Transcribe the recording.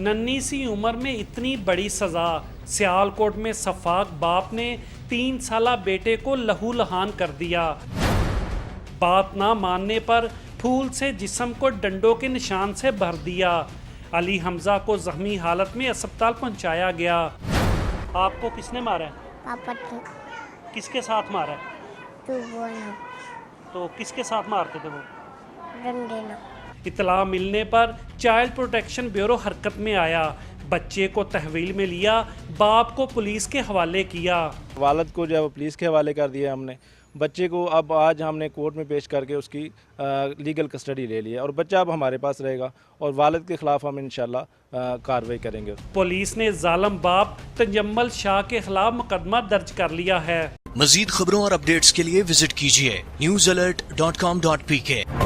नन्ही सी उम्र में इतनी बड़ी सज़ा। सियालकोट में सफाक बाप ने 3 साला बेटे को लहू लहान कर दिया। बात ना मानने पर फूल से जिस्म को डंडों के निशान से भर दिया। अली हमजा को जख्मी हालत में अस्पताल पहुंचाया गया। आपको किसने मारा है? पापा थे। किसके साथ मारा है? तू बोला तो किसके साथ मारते थे वो? डंडे ना। इतला मिलने पर चाइल्ड प्रोटेक्शन ब्यूरो हरकत में आया। बच्चे को तहवील में लिया, बाप को पुलिस के हवाले किया। वालिद को जब पुलिस के हवाले कर दिया हमने, बच्चे को अब आज हमने कोर्ट में पेश करके उसकी लीगल कस्टडी ले लिया और बच्चा अब हमारे पास रहेगा और वालिद के खिलाफ हम इंशाल्लाह कार्रवाई करेंगे। पुलिस ने जालिम बाप तजम्मल शाह के खिलाफ मुकदमा दर्ज कर लिया है। मजीद खबरों और अपडेट्स के लिए विजिट कीजिए newsalert.com.pk।